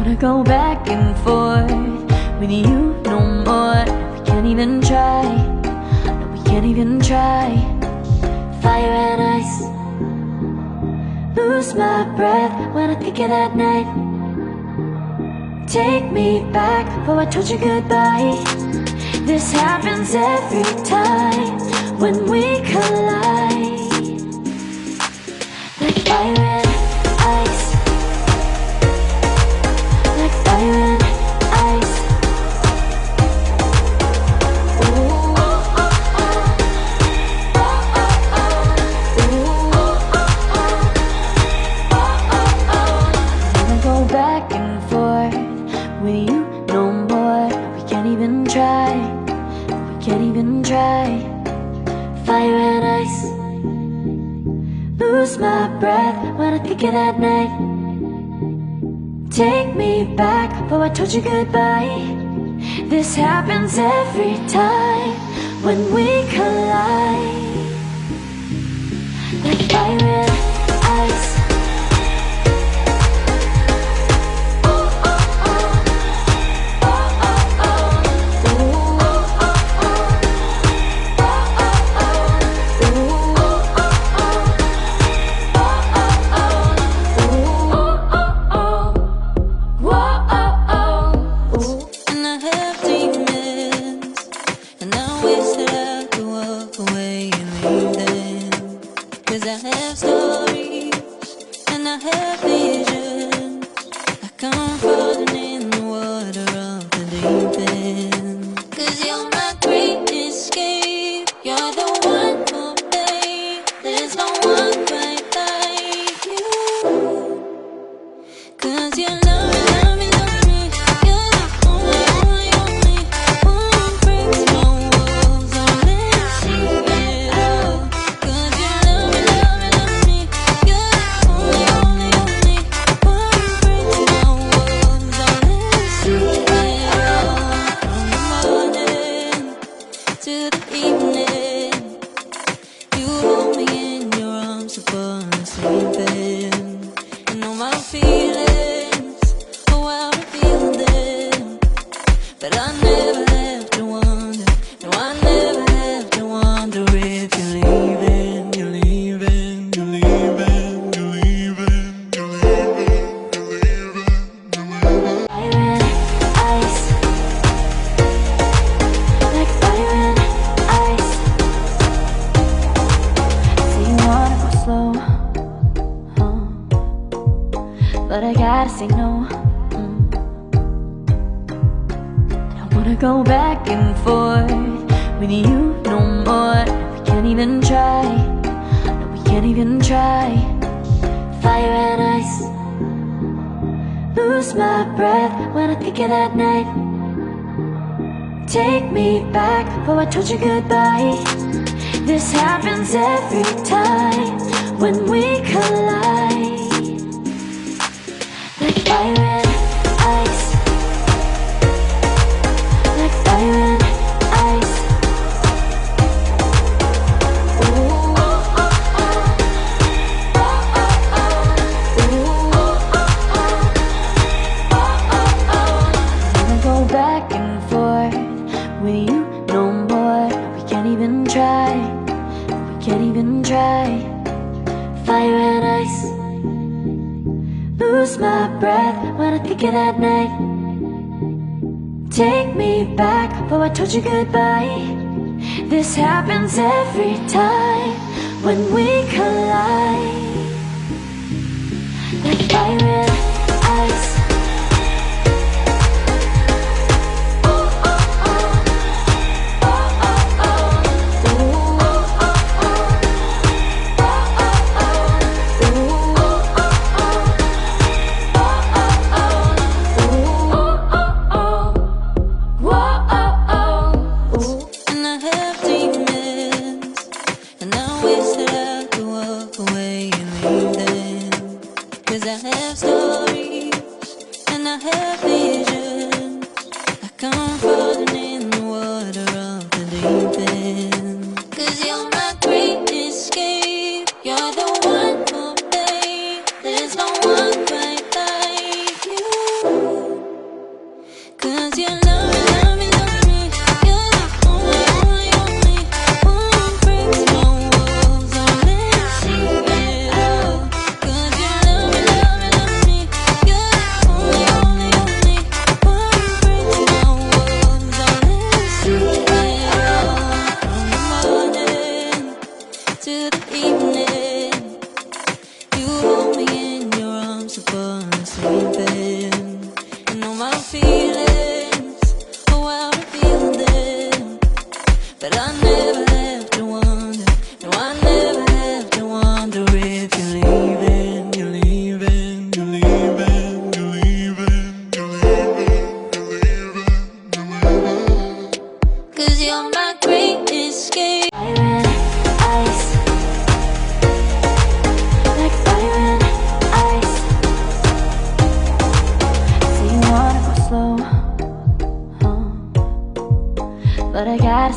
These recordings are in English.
wanna go back and forth with you no more. We can't even try, no, we can't even try. Fire and ice, lose my breath when I think of that night. Take me back, oh I told you goodbye. This happens every time when we collide. Like fire and ice, like fire and ice. Ooh, oh, oh, oh. Oh, oh, oh. Ooh, oh, oh, oh. Oh, oh, oh. I wanna go back and forth with you no more. We can't even try, we can't even try. Fire and ice, lose my breath when I think of that night. Take me back, oh I told you goodbye. This happens every time when we collide. Like fire and ice. Oh, oh, oh. Oh, oh, oh. Ooh, oh, oh, oh. Oh, oh, oh. Ooh, oh, oh, oh. Oh, oh, oh. Ooh, oh, oh, oh. Whoa, oh, oh. Ooh. And I have demons, and I wish that I could walk away and leave them. 'Cause I have stories, and I have visions, like I'm falling in the water of the deep end. 'Cause you're my great escape, you're the one for me. There's no one quite like you. 'Cause you love me, love me, love me. You're the only, only, only one breaks my walls. I'll let see it all. 'Cause you love me, love me, love me. You're the only, only, only one breaks my walls. I'll let see it all. From the morning to the evening, you hold me in your arms before I'm sleeping. And all my feelings, oh I feel them. But I never have to wonder, no I never have to wonder if you're leaving, you're leaving, you're leaving, you're leaving, you're leaving, you're leaving, you're leaving. Fire and ice, like fire and ice. Say you wanna go slow, but I gotta say no. I don't wanna go back and forth with you no more. We can't even try, no we can't even try. Fire and ice, lose my breath when I think of that night. Take me back, oh I told you goodbye. This happens every time when we collide. Like fire and ice, like fire and ice. Ooh, oh, oh, oh. Oh, oh, oh. Ooh, oh, oh, oh. Oh, oh, oh. I wanna go back and forth with you no more. We can't even try, we can't even try. Fire and ice, lose my breath when I think of that night. Take me back, oh I told you goodbye. This happens every time when we collide. Like fire and ice. Oh, oh, oh. Oh, oh, oh. Ooh, oh, oh, oh. Oh, oh, oh. Ooh, oh, oh, oh. Oh, oh, oh. Ooh, oh, oh, oh. Whoa, oh, oh. Ooh. And I have demons, and I wish that I could walk away and leave them. 'Cause I have stories, and I have visions, like I'm falling in the water of the deep end. 'Cause you're my great escape, you're the one for me. There's no one quite like you.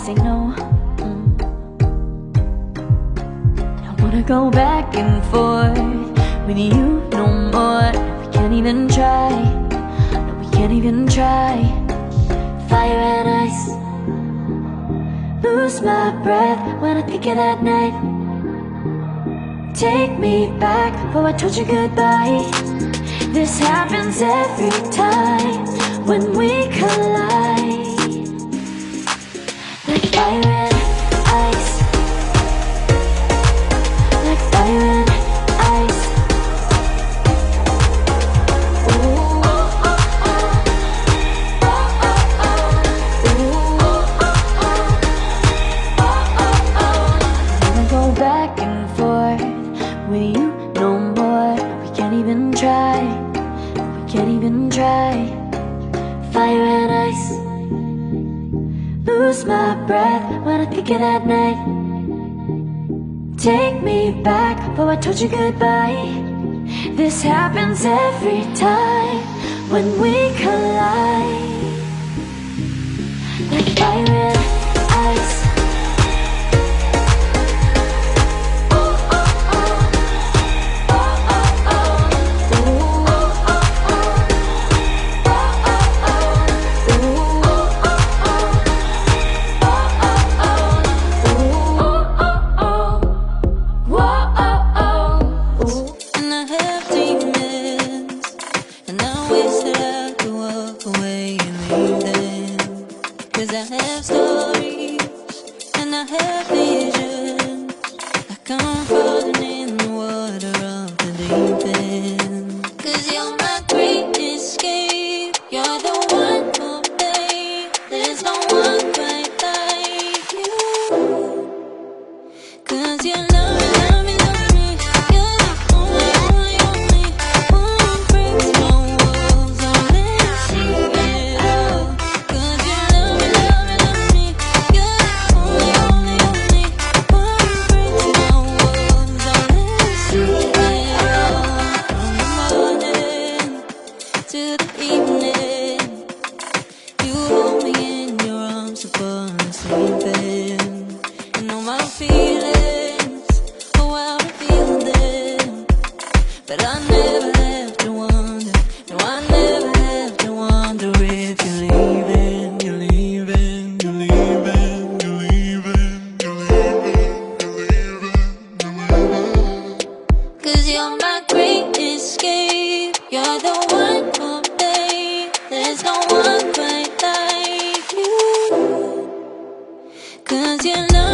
say no. I wanna go back and forth with you no more. We can't even try. No, we can't even try. Fire and ice. Lose my breath when I think of that night. Take me back, oh I told you goodbye. This happens every time when we collide. Like fire and ice. Like fire and ice. Ooh, oh, oh, oh. Oh, oh, oh. Ooh, oh, oh, oh. Oh, oh, oh. I wanna go back and forth with you no more. We can't even try. We can't even try. Fire and ice. Lose my breath when I think of that night. Take me back, oh I told you goodbye. This happens every time when we collide. Like fire and ice. Oh, oh, oh. Oh, oh, oh. Ooh, oh, oh, oh. Oh, oh, oh. Ooh, oh, oh, oh. And I have demons, and I wish that I could walk away and leave them. 'Cause I have stories, and I have visions, like I'm falling in the water of the deep end. 'Cause you're my great escape, you're the one for me. There's no one quite like you. 'Cause you love me, love me, love me. You're the only, only, only one breaks my walls. I'll let see it all. 'Cause you love me, love me, love me. You're the only, only, only one breaks my walls. I'll let see it all. From the morning to the evening, you hold me in your arms upon sleeping. And know my feelings, oh I reveal them. But I never have to wonder, no I never have to wonder if you're leaving, you're leaving, you're leaving, you're leaving, you're leaving, you're leaving, you're leaving. 'Cause you're my great escape, you're the one for me. There's no one quite like you. 'Cause you love